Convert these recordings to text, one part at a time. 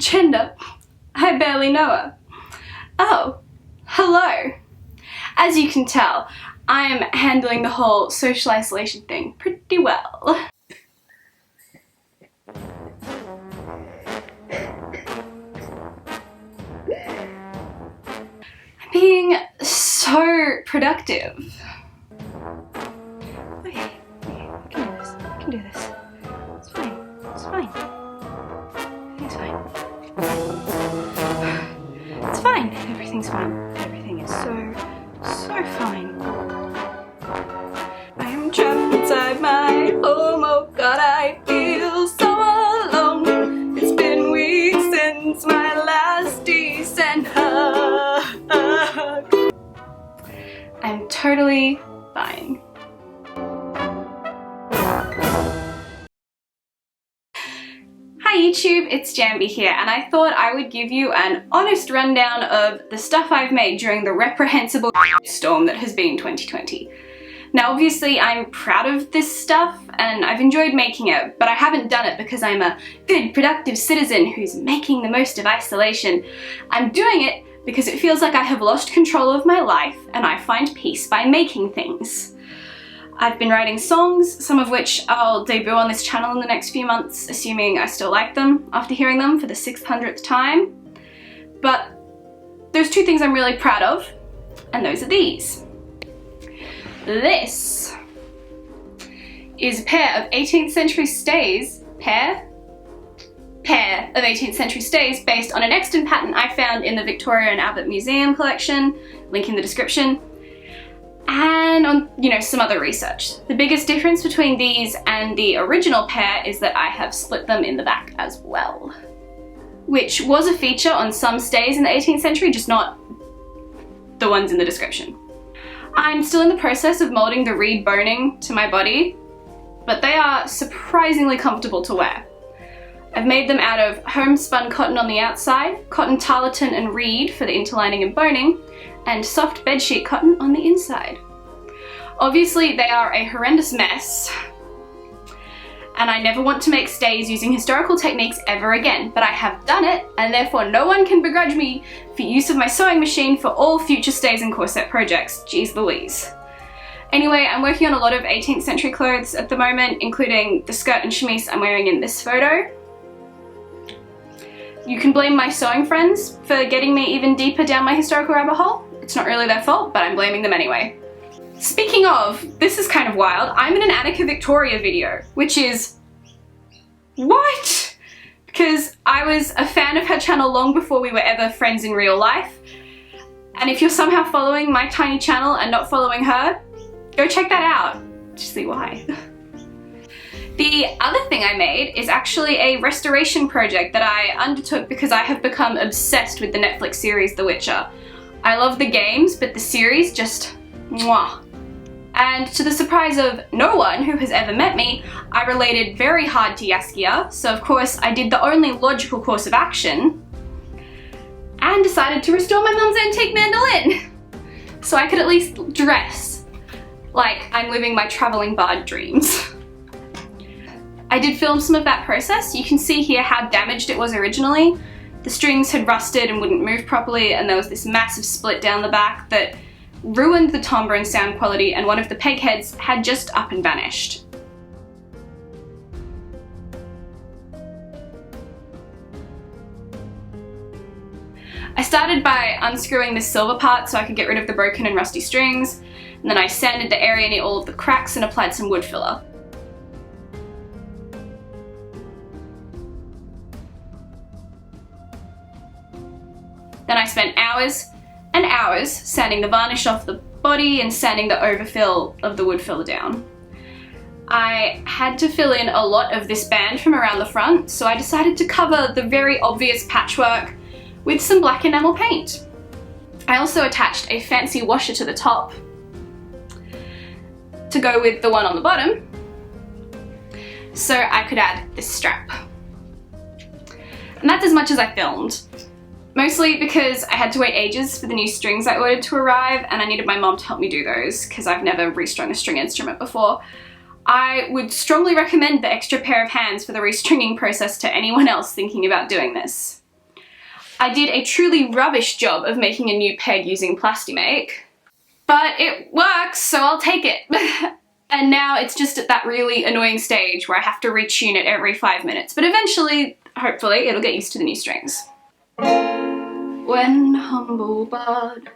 gender? I barely know her. Oh, hello. As you can tell, I am handling the whole social isolation thing pretty well. I'm being so productive. Okay, I can do this. I can do this. It's fine. It's fine. Everything's fine. It's fine. Everything's fine. Everything is so fine. I am trapped inside my home. Oh God, I feel so alone. It's been weeks since my last decent hug. I'm totally fine. Hi YouTube, it's Jambi here, and I thought I would give you an honest rundown of the stuff I've made during the reprehensible storm that has been 2020. Now obviously I'm proud of this stuff and I've enjoyed making it, but I haven't done it because I'm a good, productive citizen who's making the most of isolation. I'm doing it because it feels like I have lost control of my life and I find peace by making things. I've been writing songs, some of which I'll debut on this channel in the next few months, assuming I still like them after hearing them for the 600th time. But there's two things I'm really proud of, and those are these. This is a pair of 18th century stays, pair of 18th century stays based on an extant pattern I found in the Victoria and Albert Museum collection, link in the description, and on, some other research. The biggest difference between these and the original pair is that I have split them in the back as well, which was a feature on some stays in the 18th century, just not the ones in the description. I'm still in the process of molding the reed boning to my body, but they are surprisingly comfortable to wear. I've made them out of homespun cotton on the outside, cotton tarlatan and reed for the interlining and boning, and soft bedsheet cotton on the inside. Obviously they are a horrendous mess, and I never want to make stays using historical techniques ever again, but I have done it, and therefore no one can begrudge me for use of my sewing machine for all future stays and corset projects. Jeez Louise. Anyway, I'm working on a lot of 18th century clothes at the moment, including the skirt and chemise I'm wearing in this photo. You can blame my sewing friends for getting me even deeper down my historical rabbit hole. It's not really their fault, but I'm blaming them anyway. Speaking of, this is kind of wild, I'm in an Annika Victoria video, which is... what? Because I was a fan of her channel long before we were ever friends in real life. And if you're somehow following my tiny channel and not following her, go check that out to see why. The other thing I made is actually a restoration project that I undertook because I have become obsessed with the Netflix series The Witcher. I love the games, but the series just mwah. And to the surprise of no one who has ever met me, I related very hard to Jaskier, so of course I did the only logical course of action and decided to restore my mum's antique mandolin so I could at least dress like I'm living my traveling bard dreams. I did film some of that process. You can see here how damaged it was originally. The strings had rusted and wouldn't move properly, and there was this massive split down the back that ruined the timbre and sound quality, and one of the peg heads had just up and vanished. I started by unscrewing this silver part so I could get rid of the broken and rusty strings, and then I sanded the area near all of the cracks and applied some wood filler. Then I spent hours and hours sanding the varnish off the body and sanding the overfill of the wood filler down. I had to fill in a lot of this band from around the front, so I decided to cover the very obvious patchwork with some black enamel paint. I also attached a fancy washer to the top to go with the one on the bottom, so I could add this strap. And that's as much as I filmed. Mostly because I had to wait ages for the new strings I ordered to arrive, and I needed my mom to help me do those because I've never restrung a string instrument before. I would strongly recommend the extra pair of hands for the restringing process to anyone else thinking about doing this. I did a truly rubbish job of making a new peg using Plastimake, but it works, so I'll take it. And now it's just at that really annoying stage where I have to retune it every 5 minutes, but eventually, hopefully, it'll get used to the new strings. When humble bard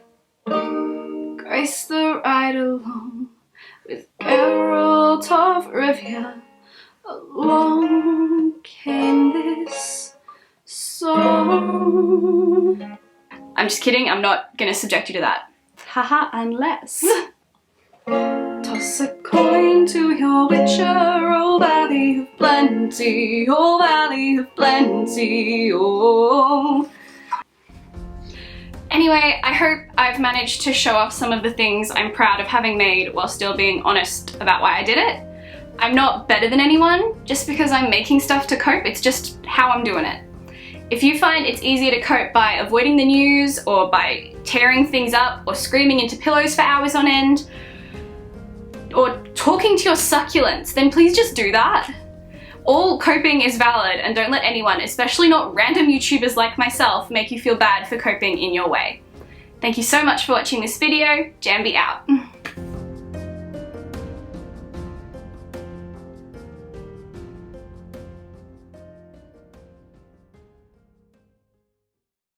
graced the ride along with Geralt of Rivia, along came this song. I'm just kidding, I'm not gonna subject you to that. Haha, unless. Toss a coin to your witcher, oh valley of plenty, oh valley of plenty, oh. Anyway, I hope I've managed to show off some of the things I'm proud of having made while still being honest about why I did it. I'm not better than anyone just because I'm making stuff to cope, it's just how I'm doing it. If you find it's easier to cope by avoiding the news or by tearing things up or screaming into pillows for hours on end, or talking to your succulents, then please just do that. All coping is valid, and don't let anyone, especially not random YouTubers like myself, make you feel bad for coping in your way. Thank you so much for watching this video. Jambi out.